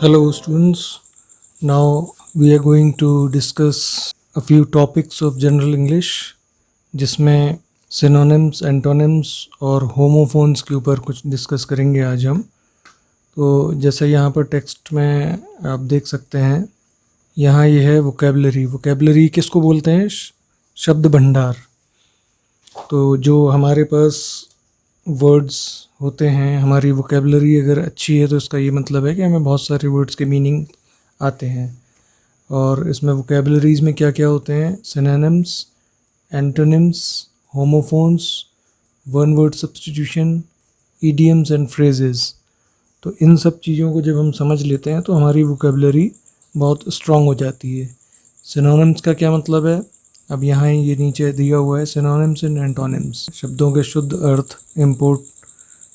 Hello, students. Now we are going to discuss a few topics of general English जिसमें synonyms, antonyms और homophones के ऊपर कुछ discuss करेंगे आज हम। तो जैसा यहाँ पर टेक्स्ट में आप देख सकते हैं, यहाँ ये है वोकेबलरी। वोकेबलरी किसको बोलते हैं? शब्द भंडार। तो जो हमारे पास वर्ड्स होते हैं, हमारी वोकेबलरी अगर अच्छी है तो इसका ये मतलब है कि हमें बहुत सारे वर्ड्स के मीनिंग आते हैं। और इसमें वोकेबलरीज़ में क्या क्या होते हैं? Synonyms, antonyms, homophones, one word substitution, idioms and phrases. तो इन सब चीज़ों को जब हम समझ लेते हैं तो हमारी वोकेबलरी बहुत स्ट्रॉन्ग हो जाती है। सिनोनिम्स का क्या मतलब है? अब यहाँ ये नीचे दिया हुआ है, सिनोनिम्स एंड एंटोनिम्स। शब्दों के शुद्ध अर्थ, इम्पोर्ट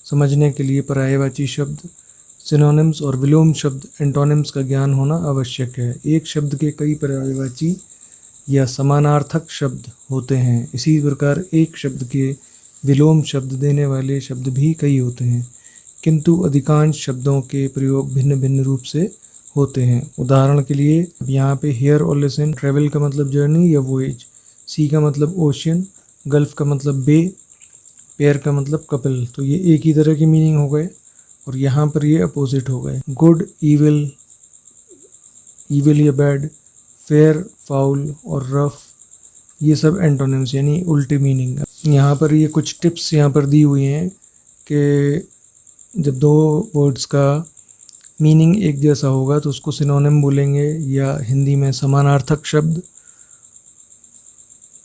समझने के लिए पर्यायवाची शब्द, सिनोनिम्स और विलोम शब्द, एंटोनिम्स का ज्ञान होना आवश्यक है। एक शब्द के कई पर्यायवाची या समानार्थक शब्द होते हैं। इसी प्रकार एक शब्द के विलोम शब्द देने वाले शब्द भी कई होते हैं, किंतु अधिकांश शब्दों के प्रयोग भिन्न भिन्न रूप से होते हैं। उदाहरण के लिए यहाँ पे हियर और लिसन, ट्रेवल का मतलब जर्नी या वोएज, सी का मतलब ओशियन, गल्फ का मतलब बे, पेयर का मतलब कपल। तो ये एक ही तरह की मीनिंग हो गए और यहाँ पर ये अपोजिट हो गए। गुड, ईविल, ईविल या बैड, फेयर, फाउल और रफ, ये सब एंटोनिम्स यानी उल्टे मीनिंग। यहाँ पर ये कुछ टिप्स यहाँ पर दी हुई हैं कि जब दो वर्ड्स का मीनिंग एक जैसा होगा तो उसको सिनोनिम बोलेंगे, या हिंदी में समानार्थक शब्द।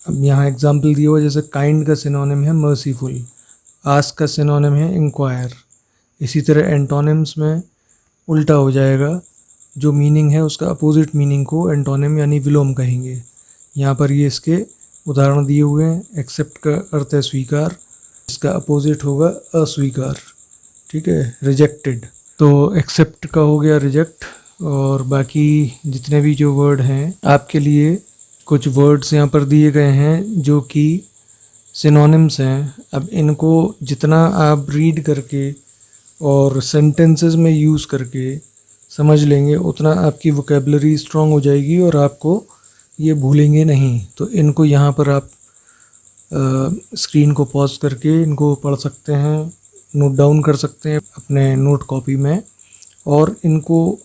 अब यहाँ एग्जाम्पल दिया हुआ, जैसे काइंड का सिनोनिम है मर्सीफुल, आस्क का सिनोनिम है इंक्वायर। इसी तरह एंटोनिम्स में उल्टा हो जाएगा, जो मीनिंग है उसका अपोजिट मीनिंग को एंटोनिम यानी विलोम कहेंगे। यहाँ पर ये इसके उदाहरण दिए हुए हैं। एक्सेप्ट का अर्थ है स्वीकार, इसका अपोजिट होगा अस्वीकार। ठीक है, रिजेक्टेड। तो एक्सेप्ट का हो गया रिजेक्ट। और बाकी जितने भी जो वर्ड हैं, आपके लिए कुछ वर्ड्स यहाँ पर दिए गए हैं जो कि सिनोनिम्स हैं। अब इनको जितना आप रीड करके और सेंटेंसेस में यूज़ करके समझ लेंगे, उतना आपकी वोकेबलरी स्ट्रॉन्ग हो जाएगी और आपको ये भूलेंगे नहीं। तो इनको यहाँ पर आप स्क्रीन को पॉज करके इनको पढ़ सकते हैं, नोट डाउन कर सकते हैं अपने नोट कॉपी में। और इनको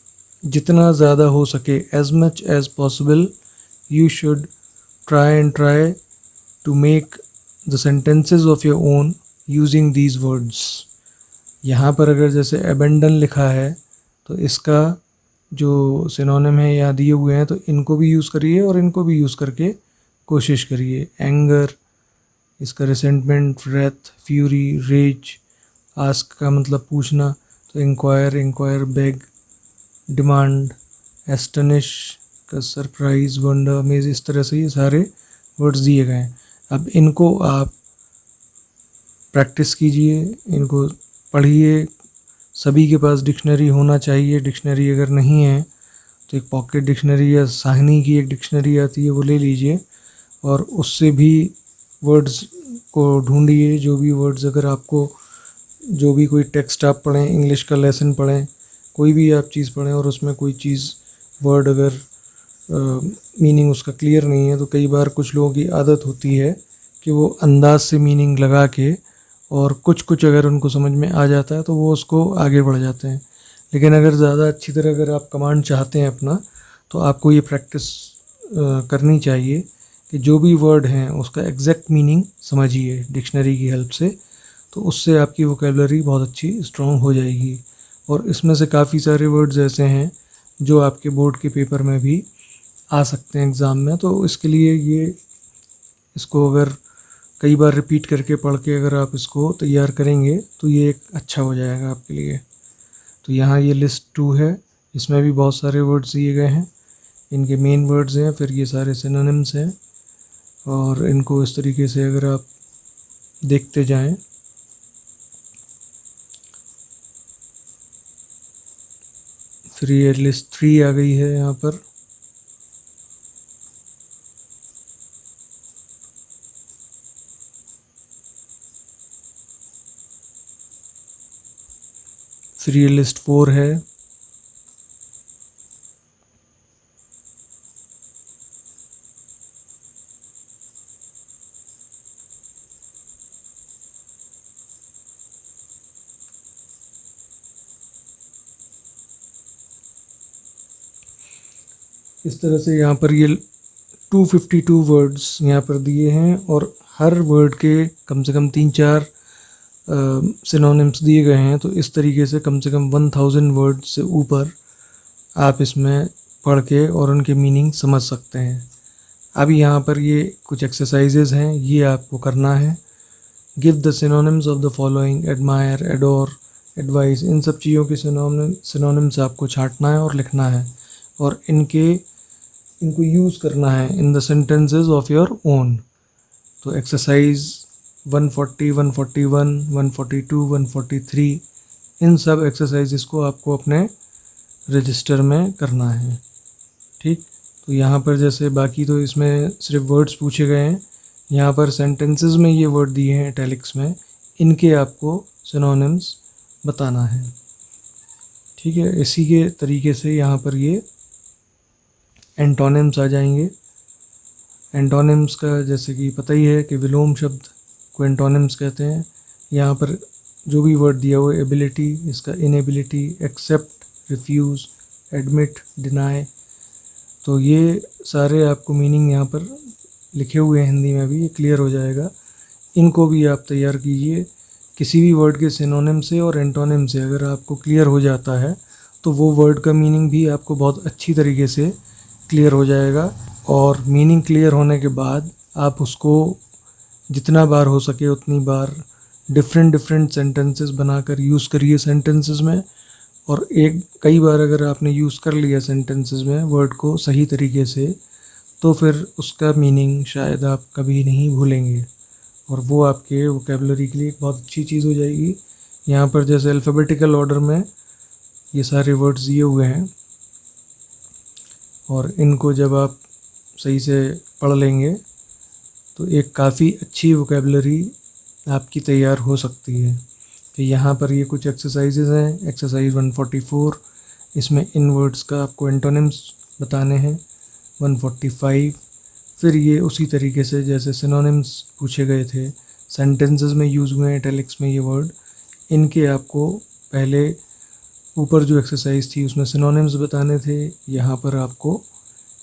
जितना ज़्यादा हो सके, as much as possible, you should try to make the sentences of your own using these words। यहाँ पर अगर जैसे abandon लिखा है तो इसका जो सिनोनिम है यहाँ दिए हुए हैं, तो इनको भी यूज़ करिए और इनको भी यूज़ करके कोशिश करिए। एंगर, इसका resentment, wrath, fury, rage. Ask का मतलब पूछना, तो inquire, inquire, beg, demand. Astonish का सरप्राइज, वंडर, अमेज। इस तरह से ये सारे वर्ड्स दिए गए हैं। अब इनको आप प्रैक्टिस कीजिए, इनको पढ़िए। सभी के पास डिक्शनरी होना चाहिए। डिक्शनरी अगर नहीं है तो एक पॉकेट डिक्शनरी या साहनी की एक डिक्शनरी आती है, वो ले लीजिए और उससे भी वर्ड्स को ढूंढिए। जो भी वर्ड्स, अगर आपको जो भी कोई टेक्स्ट आप पढ़ें, इंग्लिश का लेसन पढ़ें, कोई भी आप चीज़ पढ़ें और उसमें कोई चीज़ वर्ड अगर मीनिंग उसका क्लियर नहीं है, तो कई बार कुछ लोगों की आदत होती है कि वो अंदाज से मीनिंग लगा के, और कुछ कुछ अगर उनको समझ में आ जाता है तो वो उसको आगे बढ़ जाते हैं। लेकिन अगर ज़्यादा अच्छी तरह अगर आप कमांड चाहते हैं अपना, तो आपको ये प्रैक्टिस करनी चाहिए कि जो भी वर्ड हैं उसका एग्जैक्ट मीनिंग समझिए डिक्शनरी की हेल्प से। तो उससे आपकी वोकेबलरी बहुत अच्छी स्ट्रॉन्ग हो जाएगी। और इसमें से काफ़ी सारे वर्ड्स ऐसे हैं जो आपके बोर्ड के पेपर में भी आ सकते हैं एग्ज़ाम में। तो इसके लिए ये इसको अगर कई बार रिपीट करके पढ़ के अगर आप इसको तैयार करेंगे तो ये एक अच्छा हो जाएगा आपके लिए। तो यहाँ ये लिस्ट 2 है, इसमें भी बहुत सारे वर्ड्स दिए गए हैं। इनके मेन वर्ड्स हैं, फिर ये सारे सिनोनिम्स हैं, और इनको इस तरीके से अगर आप देखते जाएं, फिर ये लिस्ट 3 आ गई है यहाँ पर। फिर ये लिस्ट 4 है, इस तरह से यहाँ पर ये 252 वर्ड्स यहाँ पर दिए हैं और हर वर्ड के कम से कम 3-4 सिनोनिम्स दिए गए हैं। तो इस तरीके से कम 1000 वर्ड से ऊपर आप इसमें पढ़ के और उनके मीनिंग समझ सकते हैं। अब यहाँ पर ये कुछ एक्सरसाइजेज हैं, ये आपको करना है। Give the synonyms of the following, admire, adore, advise, इन सब चीज़ों के सिनोनिम्स आपको छांटना है और लिखना है और इनको यूज़ करना है in the sentences of your own. तो एक्सरसाइज 140, 141, 142, 143 इन सब एक्सरसाइजेस को आपको अपने रजिस्टर में करना है। ठीक, तो यहाँ पर जैसे बाकी तो इसमें सिर्फ वर्ड्स पूछे गए हैं, यहाँ पर सेंटेंसेस में ये वर्ड दिए हैं इटैलिक्स में, इनके आपको सिनोनिम्स बताना है। ठीक है, इसी के तरीके से यहाँ पर ये एंटोनिम्स आ जाएंगे। एंटोनिम्स का जैसे कि पता ही है कि विलोम शब्द को एंटोनिम्स कहते हैं। यहाँ पर जो भी वर्ड दिया हुआ है, एबिलिटी, इसका inability, accept, refuse, admit, deny, तो ये सारे आपको मीनिंग यहाँ पर लिखे हुए हैं हिंदी में भी, ये क्लियर हो जाएगा। इनको भी आप तैयार कीजिए। किसी भी वर्ड के सिनोनिम से और एंटोनिम से अगर आपको क्लियर हो जाता है तो वो वर्ड का मीनिंग भी आपको बहुत अच्छी तरीके से क्लियर हो जाएगा। और मीनिंग क्लियर होने के बाद आप उसको जितना बार हो सके उतनी बार डिफरेंट सेंटेंसेस बनाकर यूज़ करिए सेंटेंसेस में। और कई बार अगर आपने यूज़ कर लिया सेंटेंसेस में वर्ड को सही तरीके से, तो फिर उसका मीनिंग शायद आप कभी नहीं भूलेंगे और वो आपके वोकेबलरी के लिए एक बहुत अच्छी चीज़ हो जाएगी। यहाँ पर जैसे अल्फ़ाबेटिकल ऑर्डर में ये सारे वर्ड्स दिए हुए हैं और इनको जब आप सही से पढ़ लेंगे तो एक काफ़ी अच्छी वोकेबलरी आपकी तैयार हो सकती है। तो यहाँ पर ये कुछ एक्सरसाइजेज हैं। एक्सरसाइज 144, इसमें इन वर्ड्स का आपको एंटोनिम्स बताने हैं। 145, फिर ये उसी तरीके से जैसे सिनोनिम्स पूछे गए थे, सेंटेंसेस में यूज़ हुए हैं इटैलिक्स में ये वर्ड, इनके आपको पहले ऊपर जो एक्सरसाइज थी उसमें सिनोनिम्स बताने थे, यहाँ पर आपको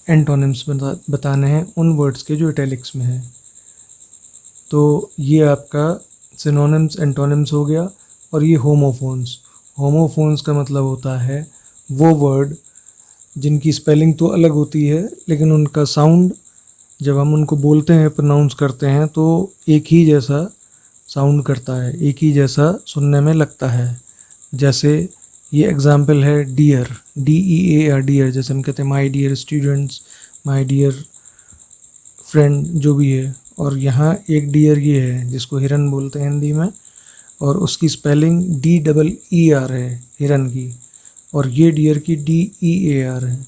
एंटोनिम्स बताने हैं उन वर्ड्स के जो इटैलिक्स में हैं। तो ये आपका सिनोनिम्स एंटोनिम्स हो गया। और ये होमोफोन्स का मतलब होता है वो वर्ड जिनकी स्पेलिंग तो अलग होती है लेकिन उनका साउंड जब हम उनको बोलते हैं, प्रोनाउंस करते हैं, तो एक ही जैसा साउंड करता है, एक ही जैसा सुनने में लगता है। जैसे ये एग्जाम्पल है डियर, DEAR, डियर। जैसे हम कहते हैं my dear students, my dear friend, जो भी है। और यहाँ एक डियर ये है जिसको हिरन बोलते हैं हिंदी में, और उसकी स्पेलिंग DEER है हिरन की, और ये डियर की DEAR है।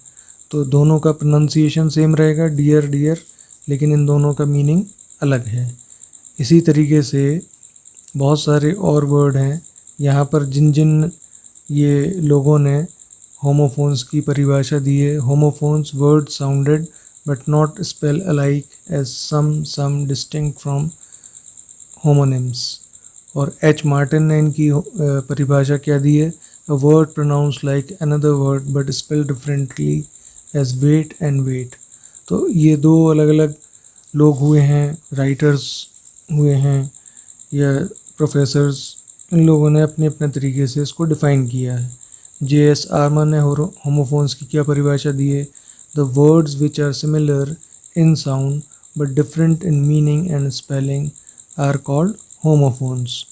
तो दोनों का प्रोनाउंसिएशन सेम रहेगा, डियर डियर, लेकिन इन दोनों का मीनिंग अलग है। इसी तरीके से बहुत सारे और वर्ड हैं। यहाँ पर जिन जिन ये लोगों ने होमोफोन्स की परिभाषा दी है, homophones word sounded but not spell alike as some distinct from homonyms. और H. मार्टिन ने इनकी परिभाषा क्या दी है, a word pronounce like another word but spell differently as wait and weight. तो ये दो अलग अलग लोग हुए हैं, राइटर्स हुए हैं या प्रोफेसर्स, इन लोगों ने अपने अपने तरीके से इसको डिफ़ाइन किया है। J.S. आर्मन ने होमोफोन्स की क्या परिभाषा दी है, the words which are similar in sound but different in meaning and spelling are called homophones.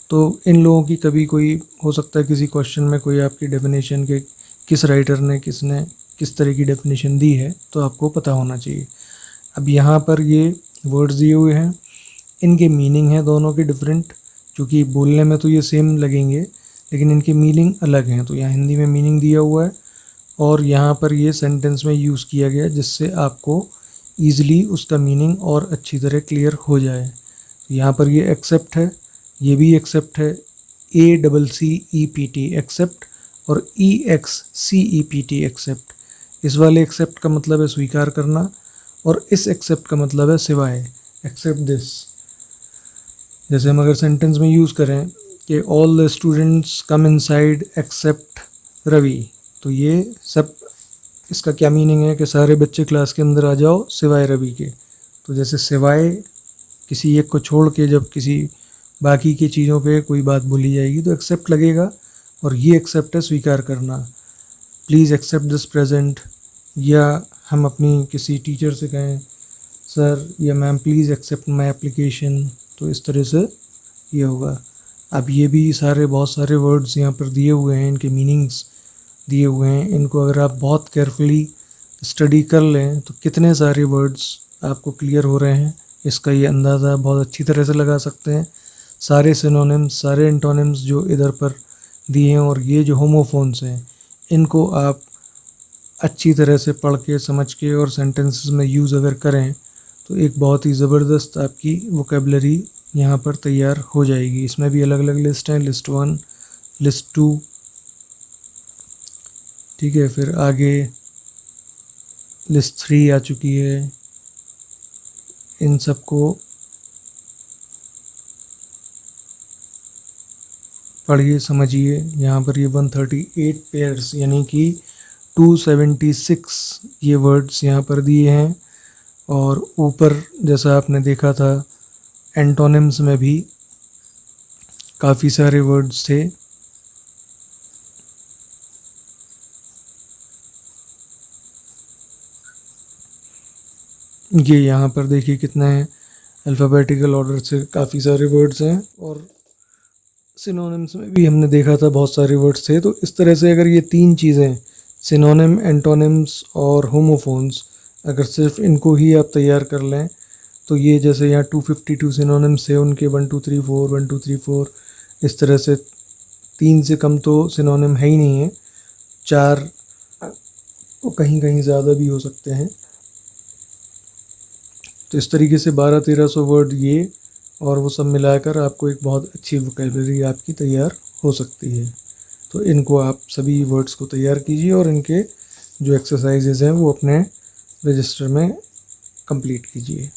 तो इन लोगों की कभी कोई हो सकता है किसी क्वेश्चन में कोई आपकी डेफिनेशन के किस राइटर ने किस तरह की डेफिनेशन दी है, तो आपको पता होना चाहिए। अब यहाँ पर ये वर्ड्स दिए हुए हैं, इनके मीनिंग है दोनों के डिफरेंट, क्योंकि बोलने में तो ये सेम लगेंगे लेकिन इनके मीनिंग अलग हैं। तो यहाँ हिंदी में मीनिंग दिया हुआ है और यहाँ पर ये सेंटेंस में यूज़ किया गया जिससे आपको ईज़िली उसका मीनिंग और अच्छी तरह क्लियर हो जाए। यहाँ पर ये एक्सेप्ट है, ये भी एक्सेप्ट है, ACCEPT एक्सेप्ट, और EXCEPT एक्सेप्ट। इस वाले एक्सेप्ट का मतलब है स्वीकार करना और इस एक्सेप्ट का मतलब है सिवाय, एक्सेप्ट दिस। जैसे हम अगर सेंटेंस में यूज़ करें कि all the students come inside except Ravi, तो ये सब इसका क्या मीनिंग है कि सारे बच्चे क्लास के अंदर आ जाओ सिवाय रवि के। तो जैसे सिवाय किसी एक को छोड़ के जब किसी बाकी की चीज़ों पे कोई बात बोली जाएगी तो एक्सेप्ट लगेगा, और ये एक्सेप्ट है स्वीकार करना। प्लीज़ एक्सेप्ट दिस प्रेजेंट, या हम अपनी किसी टीचर से कहें सर या ma'am please accept my application, तो इस तरह से ये होगा। अब ये भी सारे बहुत सारे वर्ड्स यहाँ पर दिए हुए हैं, इनके मीनिंग्स दिए हुए हैं। इनको अगर आप बहुत केयरफुली स्टडी कर लें तो कितने सारे वर्ड्स आपको क्लियर हो रहे हैं, इसका ये अंदाज़ा बहुत अच्छी तरह से लगा सकते हैं। सारे सिनोनिम्स, सारे एंटोनिम्स जो इधर पर दिए हैं, और ये जो होमोफोन्स हैं, इनको आप अच्छी तरह से पढ़ के समझ के और सेंटेंसेस में यूज़ अगर करें तो एक बहुत ही ज़बरदस्त आपकी वोकेबलरी यहाँ पर तैयार हो जाएगी। इसमें भी अलग अलग लिस्ट हैं, लिस्ट 1, लिस्ट 2, ठीक है। फिर आगे लिस्ट 3 आ चुकी है। इन सबको पढ़िए, समझिए। यहाँ पर ये 138 पेयर्स यानी कि 276 ये वर्ड्स यहाँ पर दिए हैं। और ऊपर जैसा आपने देखा था एंटोनिम्स में भी काफ़ी सारे वर्ड्स थे। ये यहाँ पर देखिए कितना है, अल्फ़ाबेटिकल ऑर्डर से काफ़ी सारे वर्ड्स हैं। और सिनोनिम्स में भी हमने देखा था बहुत सारे वर्ड्स थे। तो इस तरह से अगर ये 3 चीज़ें, सिनोनिम, एंटोनिम्स और होमोफोन्स, अगर सिर्फ इनको ही आप तैयार कर लें तो ये जैसे यहाँ 252 सिनोनिम्स थे, उनके 1 2 3 4 1 2 3 4 इस तरह से 3 से कम तो सिनोनिम है ही नहीं है। 4 तो कहीं कहीं ज़्यादा भी हो सकते हैं। तो इस तरीके से 1200-1300 वर्ड ये, और वो सब मिलाकर आपको एक बहुत अच्छी वोकेबलरी आपकी तैयार हो सकती है। तो इनको आप सभी वर्ड्स को तैयार कीजिए और इनके जो एक्सरसाइजेज़ हैं वो अपने रजिस्टर में कंप्लीट कीजिए।